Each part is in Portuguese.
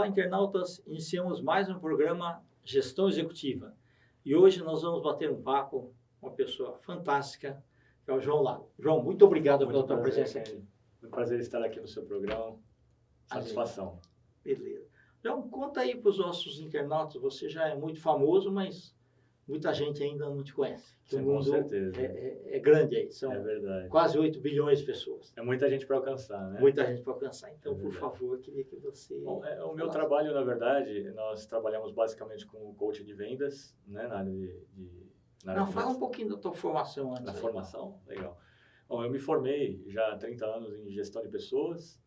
Olá, internautas! Iniciamos mais um programa Gestão Executiva. E hoje nós vamos bater um papo com uma pessoa fantástica, que é o João Lago. João, muito obrigado pela tua presença aqui. É um prazer estar aqui no seu programa. Satisfação. Beleza. João, conta aí para os nossos internautas, você já é muito famoso, mas muita gente ainda não te conhece. Sim, o mundo com certeza. é grande aí, são verdade. quase 8 bilhões de pessoas. É muita gente para alcançar, né? Muita gente para alcançar. Então, por favor, eu queria que você... Bom, o meu trabalho, na verdade, nós trabalhamos basicamente com coach de vendas, né, na área fala um pouquinho da tua formação antes. Na formação? Legal. Bom, eu me formei já há 30 anos em gestão de pessoas.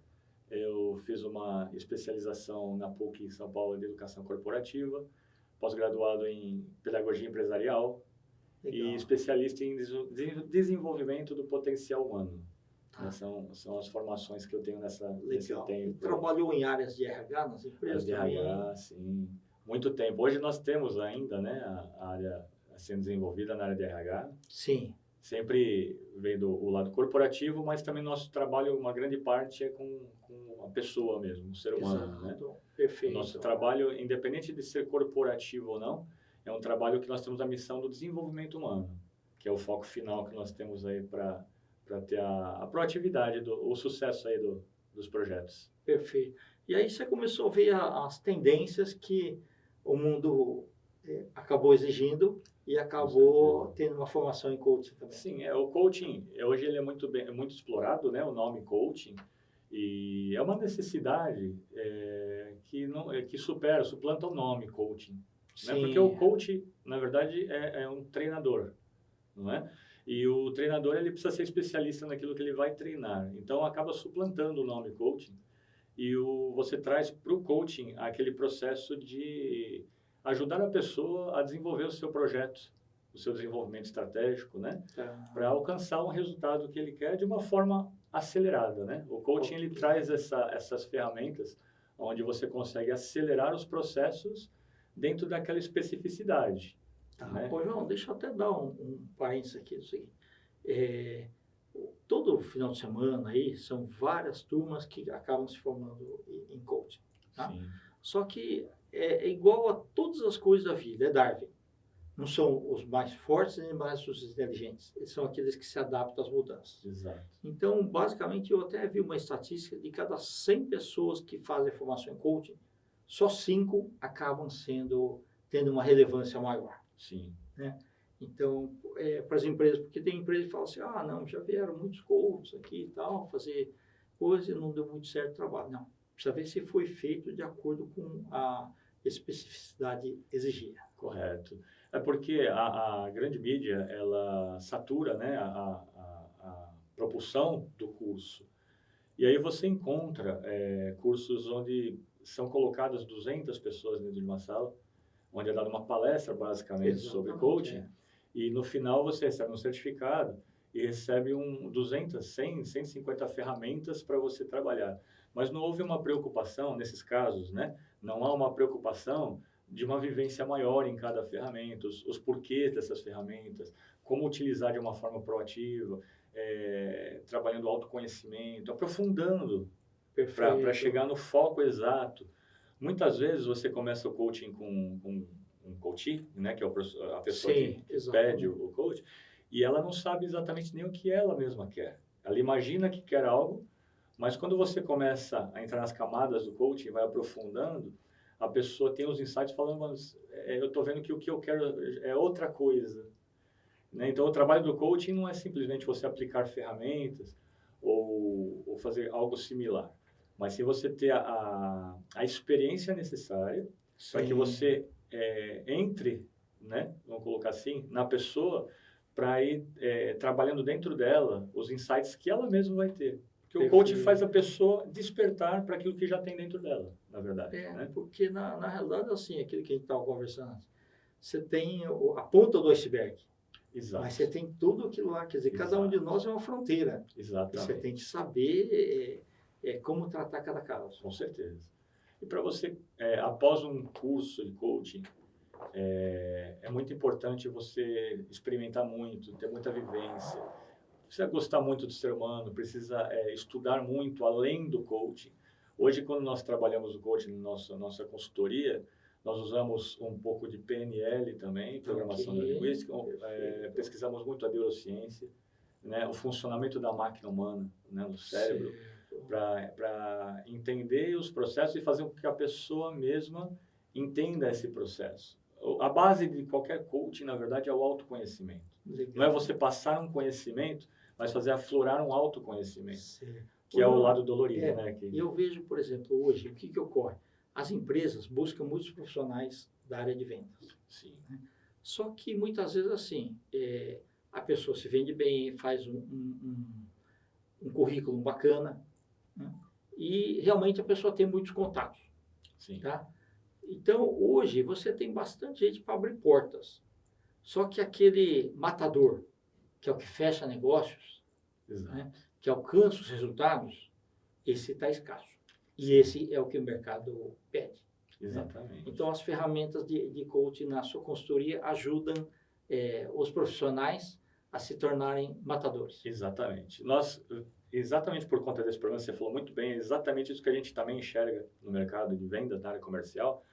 Eu fiz uma especialização na PUC em São Paulo de educação corporativa, pós-graduado em pedagogia empresarial. Legal. E especialista em desenvolvimento do potencial humano. São as formações que eu tenho nesse tempo. E trabalhou em áreas de RH nas empresas de também? RH, sim. Muito tempo. Hoje nós temos ainda, né, a área sendo desenvolvida na área de RH. Sim. Sempre vendo o lado corporativo, mas também nosso trabalho, uma grande parte é com a pessoa mesmo, o ser humano. Exato. Né? Perfeito. O nosso trabalho, independente de ser corporativo ou não, é um trabalho que nós temos a missão do desenvolvimento humano, que é o foco final que nós temos aí para ter a proatividade, o sucesso aí dos projetos. Perfeito. E aí você começou a ver as tendências que o mundo acabou exigindo e acabou tendo uma formação em coaching também. Sim, o coaching, hoje ele é muito explorado, né, o nome coaching, e é uma necessidade que suplanta o nome coaching. Né? Porque o coach, na verdade, é um treinador, não é? E o treinador, ele precisa ser especialista naquilo que ele vai treinar. Então, acaba suplantando o nome coaching. E você traz para o coaching aquele processo de ajudar a pessoa a desenvolver o seu projeto, o seu desenvolvimento estratégico, né? Para alcançar um resultado que ele quer de uma forma acelerada, né? O coaching, ele traz essas ferramentas onde você consegue acelerar os processos dentro daquela especificidade. Né? Ô, João, deixa eu até dar um parênteses aqui. Todo final de semana aí são várias turmas que acabam se formando em coaching. Tá? Só que é igual a todas as coisas da vida, é Darwin. Não são os mais fortes nem mais os inteligentes. Eles são aqueles que se adaptam às mudanças. Exato. Então, basicamente, eu até vi uma estatística de cada 100 pessoas que fazem formação em coaching, só 5 acabam tendo uma relevância maior. Sim. Né? Então, para as empresas, porque tem empresas que falam assim, não, já vieram muitos coaches aqui e tal, fazer coisa e não deu muito certo o trabalho. Não, precisa ver se foi feito de acordo com a especificidade exigida. Correto. É porque a grande mídia, ela satura, né, a propulsão do curso. E aí você encontra cursos onde são colocadas 200 pessoas dentro de uma sala, onde é dada uma palestra, basicamente, sobre coaching, e no final você recebe um certificado e recebe 200, 100, 150 ferramentas para você trabalhar. Mas não houve uma preocupação, nesses casos, né? Não há uma preocupação de uma vivência maior em cada ferramenta, os porquês dessas ferramentas, como utilizar de uma forma proativa, trabalhando autoconhecimento, aprofundando para chegar no foco exato. Muitas vezes você começa o coaching com um coachee, né, que é a pessoa que pede o coach, e ela não sabe exatamente nem o que ela mesma quer. Ela imagina que quer algo, mas quando você começa a entrar nas camadas do coaching e vai aprofundando, a pessoa tem os insights falando, mas eu estou vendo que o que eu quero é outra coisa. Né? Então, o trabalho do coaching não é simplesmente você aplicar ferramentas ou fazer algo similar, mas sim você ter a experiência necessária para que você entre, né, vamos colocar assim, na pessoa, para ir trabalhando dentro dela os insights que ela mesma vai ter. Porque o coaching faz a pessoa despertar para aquilo que já tem dentro dela, na verdade. Né? Porque na realidade, assim, aquilo que a gente estava conversando antes, você tem a ponta do iceberg. Exato. Mas você tem tudo aquilo lá, quer dizer, cada um de nós é uma fronteira. Exatamente. Você tem que saber como tratar cada caso. Com certeza. E para você, após um curso de coaching, é muito importante você experimentar muito, ter muita vivência. Precisa gostar muito do ser humano, precisa estudar muito além do coaching. Hoje, quando nós trabalhamos o coaching na nossa consultoria, nós usamos um pouco de PNL também, Programação Neurolinguística, pesquisamos muito a neurociência, né, o funcionamento da máquina humana, né, no cérebro, para entender os processos e fazer com que a pessoa mesma entenda esse processo. A base de qualquer coaching, na verdade, é o autoconhecimento. Legal. Não é você passar um conhecimento, mas fazer aflorar um autoconhecimento, que é o lado dolorido. Né, que... Eu vejo, por exemplo, hoje, o que ocorre? As empresas buscam muitos profissionais da área de vendas. Sim. Né? Só que, muitas vezes, assim, a pessoa se vende bem, faz um currículo bacana, né? E realmente a pessoa tem muitos contatos. Sim. Tá? Então, hoje, você tem bastante gente para abrir portas. Só que aquele matador, que é o que fecha negócios, né? Que alcança os resultados, esse está escasso. E esse é o que o mercado pede. Exatamente. Né? Então, as ferramentas de coaching na sua consultoria ajudam os profissionais a se tornarem matadores. Exatamente. Exatamente por conta desse problema, você falou muito bem, exatamente isso que a gente também enxerga no mercado de vendas, na área comercial.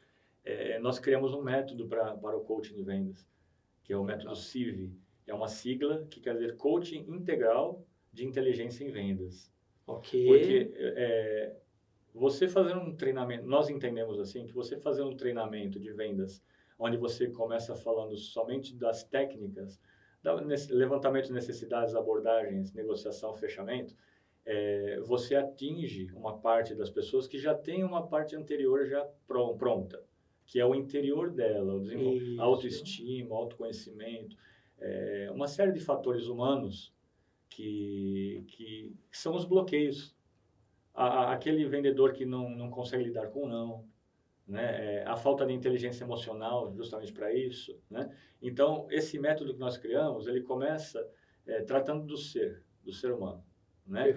Nós criamos um método para o coaching de vendas, que é o método CIV. É uma sigla que quer dizer Coaching Integral de Inteligência em Vendas. Ok. Porque você fazer um treinamento, nós entendemos assim, que você fazer um treinamento de vendas, onde você começa falando somente das técnicas, levantamento de necessidades, abordagens, negociação, fechamento, você atinge uma parte das pessoas que já tem uma parte anterior já pronta, que é o interior dela, o autoestima, autoconhecimento, uma série de fatores humanos que são os bloqueios. Aquele vendedor que não consegue lidar com o não, né? A falta de inteligência emocional, justamente para isso, né? Então, esse método que nós criamos, ele começa tratando do ser humano, né?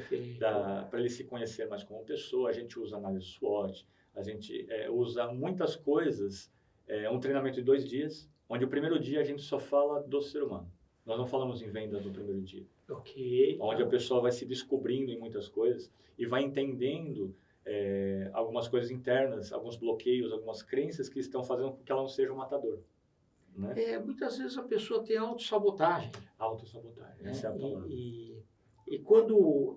Para ele se conhecer mais como pessoa. A gente usa análise SWOT, a gente usa muitas coisas, um treinamento de 2 dias, onde o primeiro dia a gente só fala do ser humano. Nós não falamos em venda no primeiro dia. Ok. Onde a pessoa vai se descobrindo em muitas coisas e vai entendendo algumas coisas internas, alguns bloqueios, algumas crenças que estão fazendo com que ela não seja um matador. Né? Muitas vezes a pessoa tem autossabotagem. Autossabotagem, essa é a palavra. E quando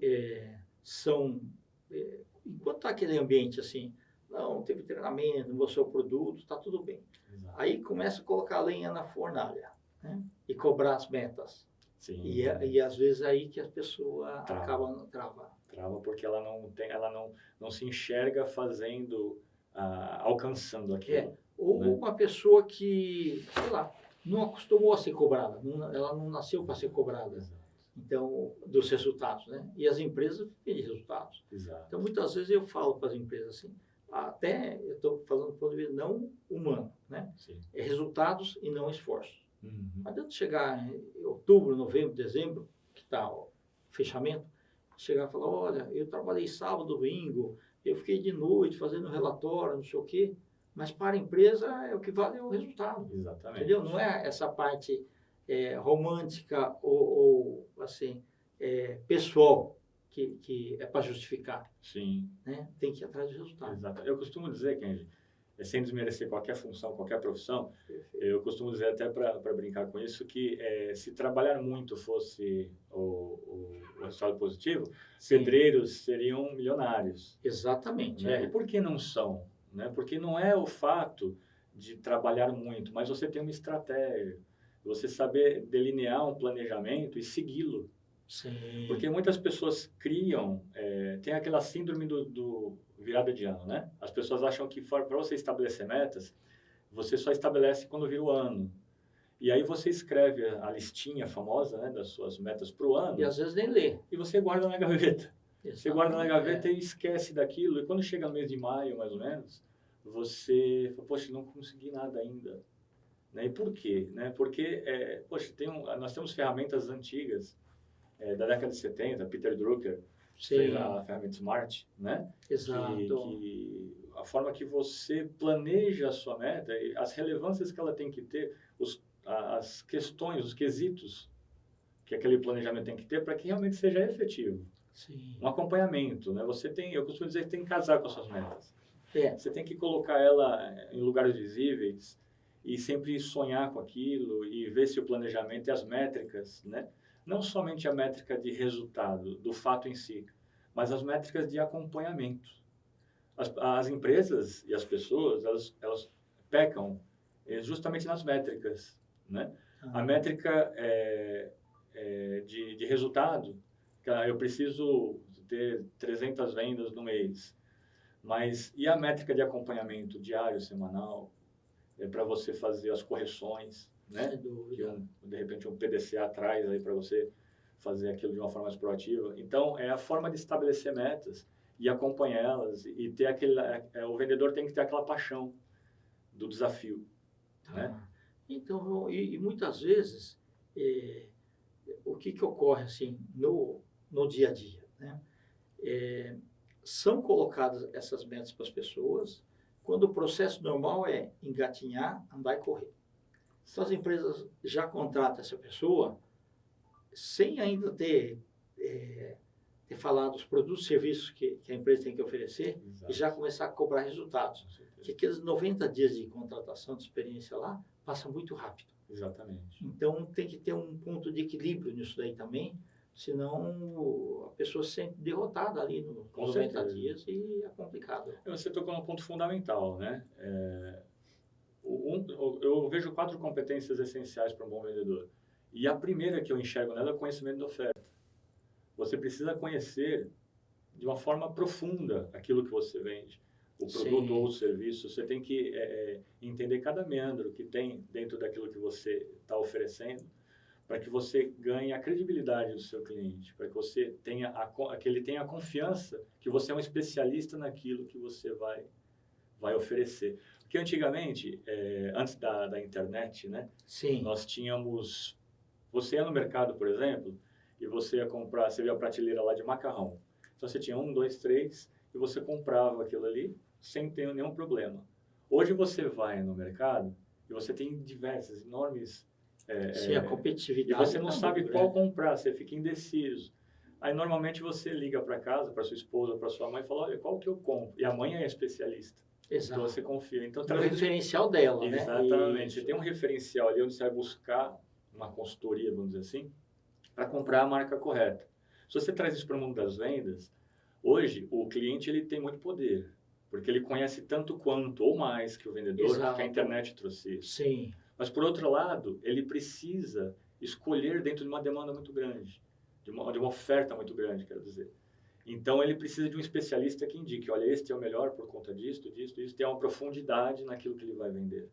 enquanto está aquele ambiente assim, não, teve treinamento, não mostrou o produto, está tudo bem. Exato. Aí começa a colocar a lenha na fornalha, né? E cobrar as metas. Sim. E às vezes aí que a pessoa acaba travando. Trava porque ela não se enxerga fazendo, alcançando aquilo. Ou né? Uma pessoa que, sei lá, não acostumou a ser cobrada, ela não nasceu para ser cobrada. Exato. Então, dos resultados, né? E as empresas têm resultados. Exato. Então, muitas vezes eu falo para as empresas assim, até eu estou falando do ponto de vista não humano, né? Sim. Resultados e não esforços. Uhum. Não adianta chegar em outubro, novembro, dezembro, que está o fechamento, chegar e falar, olha, eu trabalhei sábado, domingo, eu fiquei de noite fazendo relatório, não sei o quê, mas para a empresa o que vale é o resultado. Exatamente. Entendeu? Não é essa parte romântica ou assim, pessoal que é para justificar. Sim. Né? Tem que ir atrás do resultado. Exato. Eu costumo dizer, Kenji, sem desmerecer qualquer função, qualquer profissão, eu costumo dizer até para brincar com isso, que se trabalhar muito fosse o resultado positivo, sim, pedreiros seriam milionários. Exatamente. Né? E por que não são? Né? Porque não é o fato de trabalhar muito, mas você tem uma estratégia, você saber delinear um planejamento e segui-lo. Sim. Porque muitas pessoas criam, tem aquela síndrome do virada de ano, né? As pessoas acham que para você estabelecer metas, você só estabelece quando vira o ano. E aí você escreve a listinha famosa, né, das suas metas para o ano. E às vezes nem lê. E você guarda na gaveta. Exatamente. Você guarda na gaveta e esquece daquilo. E quando chega no mês de maio, mais ou menos, você fala, poxa, não consegui nada ainda. Né? E por quê? Né? Porque, poxa, nós temos ferramentas antigas, da década de 70, Peter Drucker, fez a ferramenta Smart, né? Exato. Que a forma que você planeja a sua meta, as relevâncias que ela tem que ter, as questões, os quesitos que aquele planejamento tem que ter para que realmente seja efetivo. Sim. Um acompanhamento, né? Eu costumo dizer que tem que casar com as suas metas. É. Você tem que colocar ela em lugares visíveis e sempre sonhar com aquilo e ver se o planejamento e as métricas, né? Não somente a métrica de resultado, do fato em si, mas as métricas de acompanhamento. As empresas e as pessoas, elas pecam justamente nas métricas, né? A métrica de resultado, eu preciso ter 300 vendas no mês, mas e a métrica de acompanhamento diário, semanal, para você fazer as correções, né? Que de repente um PDCA traz aí para você fazer aquilo de uma forma mais proativa. Então, é a forma de estabelecer metas e acompanhá-las e ter o vendedor tem que ter aquela paixão do desafio, né? Então, e muitas vezes, o que ocorre assim no dia a dia, né? São colocadas essas metas para as pessoas, quando o processo normal é engatinhar, andar e correr. Então, as empresas já contratam essa pessoa sem ainda ter falado os produtos e serviços que a empresa tem que oferecer. Exato. E já começar a cobrar resultados. Porque aqueles 90 dias de contratação, de experiência lá, passa muito rápido. Exatamente. Então, tem que ter um ponto de equilíbrio nisso daí também, senão a pessoa se sente derrotada ali nos 90 dias e é complicado. Você tocou num ponto fundamental, né? Eu vejo 4 competências essenciais para um bom vendedor. E a primeira que eu enxergo nela é o conhecimento da oferta. Você precisa conhecer de uma forma profunda aquilo que você vende, o produto ou o serviço. Você tem que entender cada meandro que tem dentro daquilo que você está oferecendo, para que você ganhe a credibilidade do seu cliente, para que você tenha que ele tenha a confiança que você é um especialista naquilo que você vai oferecer. Porque antigamente, antes da internet, né? Sim. Nós tínhamos... Você ia no mercado, por exemplo, e você ia comprar, você via a prateleira lá de macarrão. Então, você tinha 1, 2, 3, e você comprava aquilo ali sem ter nenhum problema. Hoje, você vai no mercado e você tem diversas, enormes... Sim, a competitividade. E você não sabe qual comprar, você fica indeciso. Aí, normalmente, você liga para casa, para sua esposa, para sua mãe, e fala, olha, qual que eu compro? E a mãe é especialista. Exato. Então, você confia. Então, o referencial dela, né? Exatamente. Você tem um referencial ali onde você vai buscar uma consultoria, vamos dizer assim, para comprar a marca correta. Se você traz isso para o mundo das vendas, hoje o cliente ele tem muito poder, porque ele conhece tanto quanto ou mais que o vendedor, Exato. que a internet trouxe isso. Sim. Mas por outro lado, ele precisa escolher dentro de uma demanda muito grande, de uma oferta muito grande, quero dizer. Então ele precisa de um especialista que indique, olha, este é o melhor por conta disso, tem uma profundidade naquilo que ele vai vender.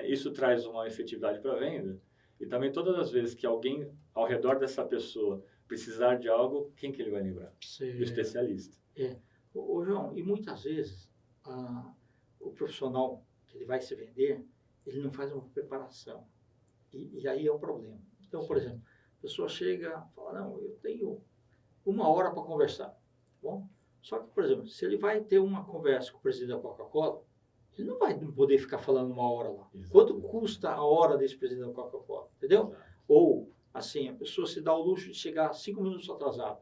Isso traz uma efetividade para a venda. E também todas as vezes que alguém ao redor dessa pessoa precisar de algo, quem que ele vai lembrar? Sim. O especialista. Ô, João, e muitas vezes o profissional que ele vai se vender, ele não faz uma preparação. E aí é o problema. Então, Sim. Por exemplo, a pessoa chega e fala, não, eu tenho 1 hora para conversar. Tá bom? Só que, por exemplo, se ele vai ter uma conversa com o presidente da Coca-Cola, ele não vai poder ficar falando 1 hora lá. Exato. Quanto custa a hora desse presidente da Coca-Cola? Entendeu? Exato. Ou, assim, a pessoa se dá o luxo de chegar 5 minutos atrasado.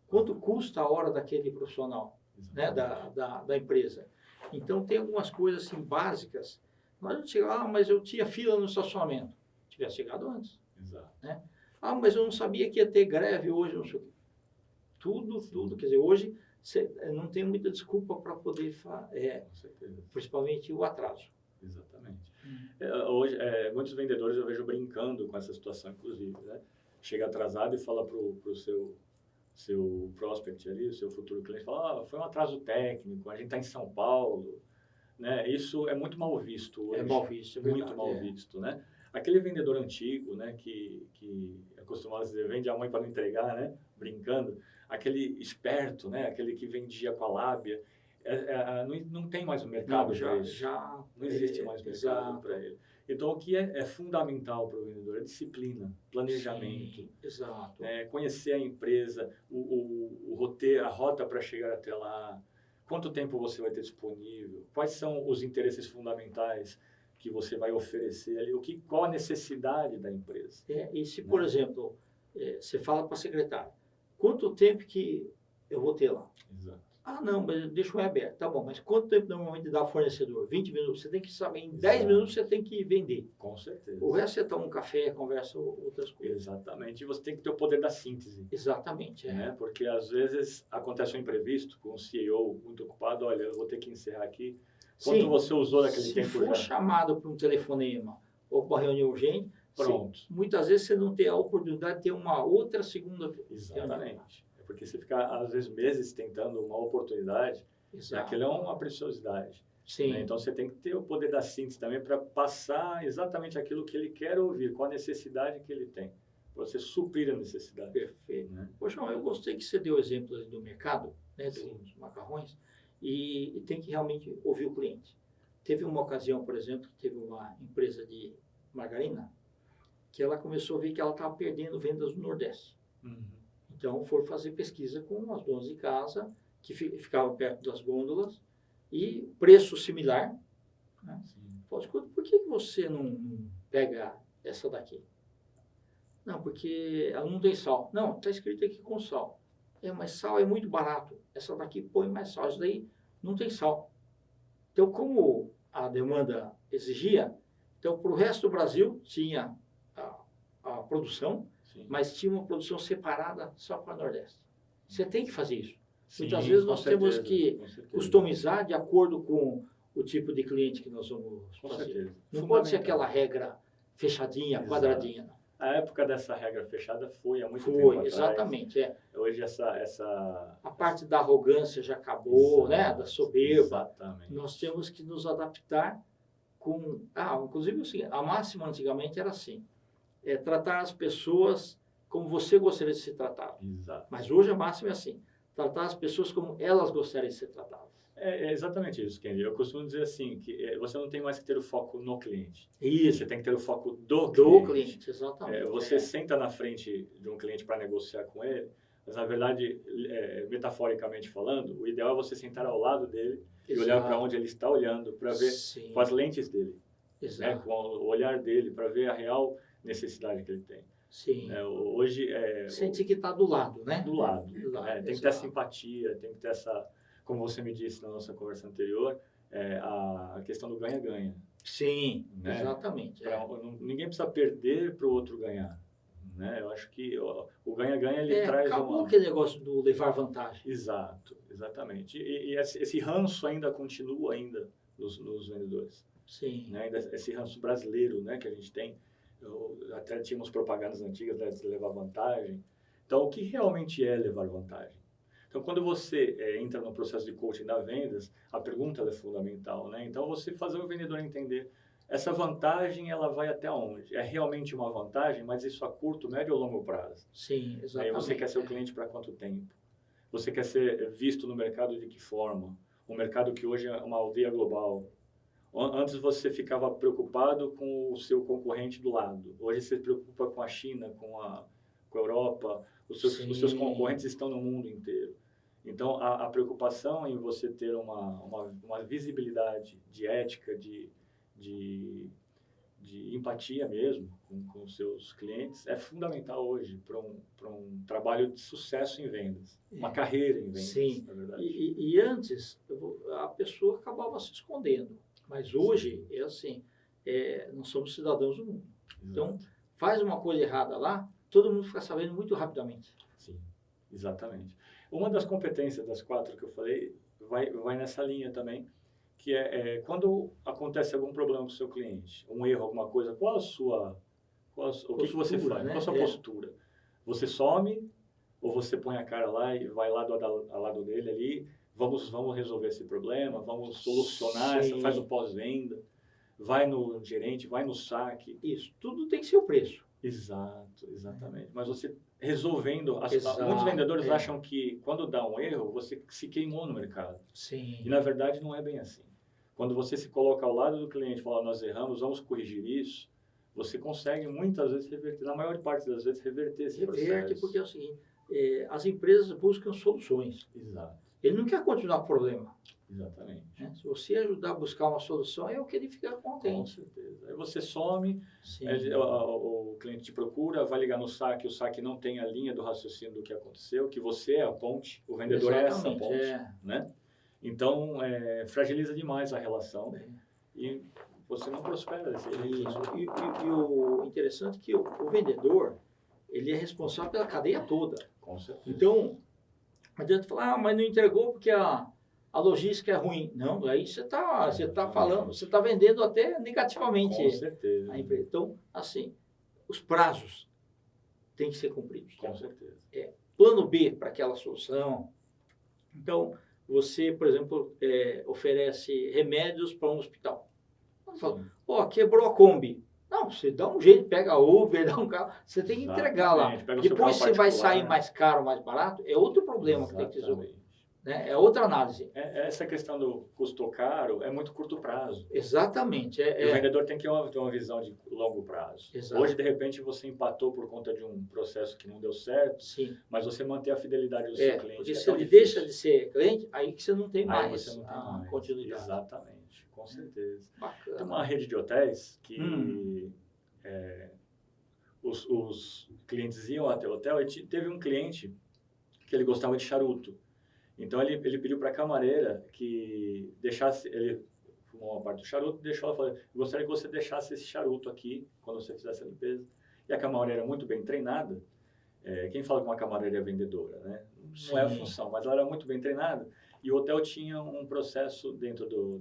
Quanto custa a hora daquele profissional, né, da empresa? Então, tem algumas coisas assim, básicas. Mas eu chego, mas eu tinha fila no estacionamento. Tivesse chegado antes. Exato. Né? Mas eu não sabia que ia ter greve hoje, não sei o quê. Tudo. Quer dizer, hoje não tem muita desculpa para poder principalmente o atraso. Exatamente. Hoje, muitos vendedores eu vejo brincando com essa situação, inclusive, né? Chega atrasado e fala para o seu prospect ali, o seu futuro cliente, fala, foi um atraso técnico, a gente está em São Paulo, né? Isso é muito mal visto hoje. É mal visto, é verdade. Muito mal visto, né? Aquele vendedor antigo, né, que é acostumado a dizer, vende a mãe para não entregar, né? Brincando. Aquele esperto, né? Aquele que vendia com a lábia. Não tem mais o mercado para isso. Não existe mais mercado para ele. Então, o que é fundamental para o vendedor é disciplina, planejamento. Sim, exato. Conhecer a empresa, o roteiro, a rota para chegar até lá, quanto tempo você vai ter disponível, quais são os interesses fundamentais que você vai oferecer ali, qual a necessidade da empresa. E se, por exemplo, você fala para a secretária, quanto tempo que eu vou ter lá? Exato. Ah, não, mas deixa o web aberto. Tá bom, mas quanto tempo normalmente dá o fornecedor? 20 minutos. Você tem que saber, em 10 minutos você tem que vender. Com certeza. O resto você toma um café, conversa outras coisas. Exatamente. E você tem que ter o poder da síntese. Exatamente. Né? Porque às vezes acontece um imprevisto com o CEO muito ocupado. Olha, eu vou ter que encerrar aqui. Quanto você usou naquele tempo já? Se for chamado para um telefonema ou para uma reunião urgente, pronto. Muitas vezes você não tem a oportunidade de ter uma outra segunda. Exatamente. É porque você fica, às vezes, meses tentando uma oportunidade. Exato. Aquilo é uma preciosidade. Sim. Né? Então, você tem que ter o poder da síntese também para passar exatamente aquilo que ele quer ouvir, qual a necessidade que ele tem. Para você suprir a necessidade. Perfeito. Né? Poxa, eu gostei que você deu exemplos do mercado, né, dos macarrões, e tem que realmente ouvir o cliente. Teve uma ocasião, por exemplo, que teve uma empresa de margarina que ela começou a ver que ela estava perdendo vendas no Nordeste. Uhum. Então, foram fazer pesquisa com as donas de casa, que ficavam perto das gôndolas, e preço similar. Né? Falei, por que você não pega essa daqui? Não, porque ela não tem sal. Não, está escrito aqui com sal. Mas sal é muito barato. Essa daqui põe mais sal. Isso daí não tem sal. Então, como a demanda exigia, então, para o resto do Brasil, tinha a produção, sim, mas tinha uma produção separada só para o Nordeste. Você tem que fazer isso. Sim, muitas vezes nós temos que customizar de acordo com o tipo de cliente que nós vamos fazer. Não pode ser aquela regra fechadinha, exato, quadradinha. Não. A época dessa regra fechada foi há muito tempo atrás. Foi, exatamente. Hoje a parte da arrogância já acabou, exato, né? Da soberba. Exatamente. Nós temos que nos adaptar com... inclusive o seguinte, a máxima antigamente era assim, tratar as pessoas como você gostaria de ser tratado. Exato. Mas hoje a máxima é assim, tratar as pessoas como elas gostariam de ser tratadas. É exatamente isso, Kendi. Eu costumo dizer assim, que você não tem mais que ter o foco no cliente. Isso. Você tem que ter o foco do cliente, exatamente. Você senta na frente de um cliente para negociar com ele, mas na verdade, metaforicamente falando, o ideal é você sentar ao lado dele, exato, e olhar para onde ele está olhando, para ver, sim, com as lentes dele, né, com o olhar dele, para ver a real necessidade que ele tem. Sim. Hoje sente que está do lado, né? Do lado. Tem que ter essa empatia, tem que ter essa, como você me disse na nossa conversa anterior, a questão do ganha-ganha. Sim, né? Exatamente. Ninguém precisa perder para o outro ganhar. Né? Eu acho que o ganha-ganha ele traz acabou aquele negócio do levar vantagem. Exato, exatamente. E esse ranço ainda continua ainda nos vendedores. Sim. Né? Esse ranço brasileiro, né, que a gente tem. Até tínhamos propagandas antigas de levar vantagem. Então, o que realmente é levar vantagem? Então, quando você entra no processo de coaching da vendas, a pergunta é fundamental, né? Então, você fazer o vendedor entender essa vantagem, ela vai até onde? É realmente uma vantagem, mas isso a curto, médio ou longo prazo? Sim, exatamente. Você quer ser o cliente para quanto tempo? Você quer ser visto no mercado de que forma? Um mercado que hoje é uma aldeia global. Antes você ficava preocupado com o seu concorrente do lado. Hoje você se preocupa com a China, com a Europa. Os seus concorrentes estão no mundo inteiro. Então, a preocupação em você ter uma visibilidade de ética, de empatia mesmo com os seus clientes é fundamental hoje para um trabalho de sucesso em vendas. Uma carreira em vendas, sim, na verdade. E antes, a pessoa acabava se escondendo. Mas hoje, sim, é assim, nós somos cidadãos do mundo. Exato. Então, faz uma coisa errada lá, todo mundo fica sabendo muito rapidamente. Sim, exatamente. Uma das competências das 4 que eu falei vai nessa linha também, que quando acontece algum problema com o seu cliente, um erro, alguma coisa, o que você faz? Né? Qual a sua postura? Você some ou você põe a cara lá e vai lado a lado dele ali, vamos resolver esse problema, vamos solucionar, faz o pós-venda, vai no gerente, vai no saque. Isso, tudo tem seu preço. Exato, exatamente. Mas você resolvendo, muitos vendedores acham que quando dá um erro, você se queimou no mercado. Sim. E na verdade não é bem assim. Quando você se coloca ao lado do cliente e fala, nós erramos, vamos corrigir isso, você consegue muitas vezes reverter, na maior parte das vezes, reverter esse processo. Porque é o seguinte, as empresas buscam soluções. Exato. Ele não quer continuar com o problema. Exatamente. Né? Se você ajudar a buscar uma solução, é o que ele fica Com contente. certeza. Aí você some, Sim. o cliente te procura, vai ligar no saque, o saque não tem a linha do raciocínio do que aconteceu, que você é a ponte, o vendedor é essa ponte, né? Então, fragiliza demais a relação e você não prospera desse jeito. E o interessante é que o vendedor, ele é responsável pela cadeia toda. Com certeza. Então, não adianta falar, mas não entregou porque a logística é ruim. Não, aí você tá falando, você está vendendo até negativamente Com certeza. a empresa. Então, assim, os prazos têm que ser cumpridos. Com certeza. Plano B para aquela solução. Então, você, por exemplo, oferece remédios para um hospital. Você fala, quebrou a Kombi. Não, você dá um jeito, pega a Uber, dá um carro, você tem que entregar lá. Depois você vai sair mais caro, mais barato, é outro problema que tem que resolver. Né? É outra análise. Essa questão do custo caro é muito curto prazo. Exatamente. E o vendedor tem que ter uma visão de longo prazo. Exato. Hoje, de repente, você empatou por conta de um processo que não deu certo, sim, mas você manter a fidelidade do seu cliente. Porque se ele deixa de ser cliente, aí que você não tem mais você não tem mais continuidade. Exatamente, com certeza. Bacana. Tem uma rede de hotéis que os clientes iam até o hotel e teve um cliente que ele gostava de charuto. Então, ele pediu para a camareira que deixasse, ele fumou uma parte do charuto, deixou ela falou, gostaria que você deixasse esse charuto aqui quando você fizesse a limpeza. E a camareira, muito bem treinada, quem fala que uma camareira é vendedora, né? Não é a função, mas ela era muito bem treinada. E o hotel tinha um processo dentro do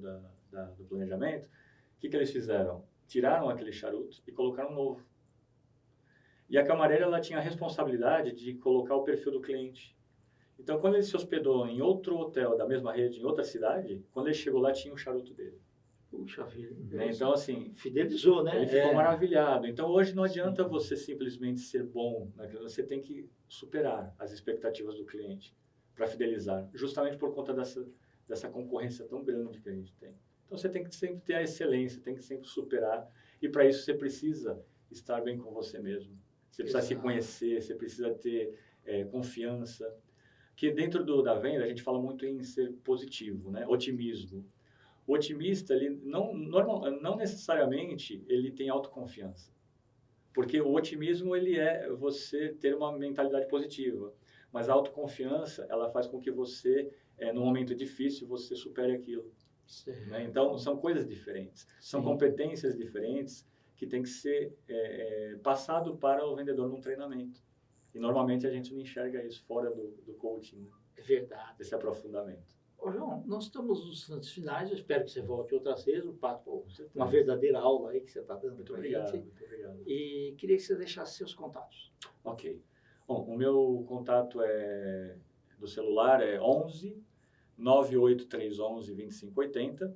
planejamento. O que eles fizeram? Tiraram aquele charuto e colocaram um novo. E a camareira, ela tinha a responsabilidade de colocar o perfil do cliente. Então, quando ele se hospedou em outro hotel da mesma rede, em outra cidade, quando ele chegou lá, tinha o charuto dele. Puxa vida. Né? Então, assim... Fidelizou, né? Ele ficou maravilhado. Então, hoje não adianta você simplesmente ser bom. Né? Você tem que superar as expectativas do cliente para fidelizar. Justamente por conta dessa concorrência tão grande que a gente tem. Então, você tem que sempre ter a excelência, tem que sempre superar. E, para isso, você precisa estar bem com você mesmo. Você precisa se conhecer, você precisa ter confiança. Que dentro da venda, a gente fala muito em ser positivo, né? Otimismo. O otimista, ele não necessariamente ele tem autoconfiança. Porque o otimismo, ele é você ter uma mentalidade positiva. Mas a autoconfiança, ela faz com que você, num momento difícil, você supere aquilo. Né? Então, são coisas diferentes. São competências diferentes que tem que ser passado para o vendedor num treinamento. E normalmente a gente não enxerga isso fora do coaching, né? É verdade. Esse aprofundamento. Ô, João, nós estamos nos instantes finais, eu espero que você volte outras vezes, o papo, uma verdadeira aula aí que você está dando. Muito obrigado, muito obrigado. E queria que você deixasse seus contatos. Ok. Bom, o meu contato do celular é 11 98311 2580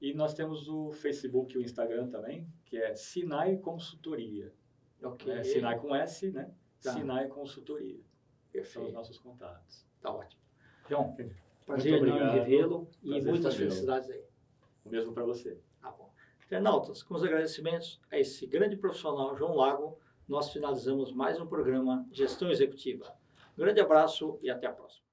e nós temos o Facebook e o Instagram também, que é Sinai Consultoria. Ok. Sinai com S, né? Tá. Sinai Consultoria. Perfeito. São os nossos contatos. Tá ótimo. João, prazer enorme revê-lo e muitas felicidades aí. O mesmo para você. Tá bom. Internautas, com os agradecimentos a esse grande profissional, João Lago, nós finalizamos mais um programa Gestão Executiva. Um grande abraço e até a próxima.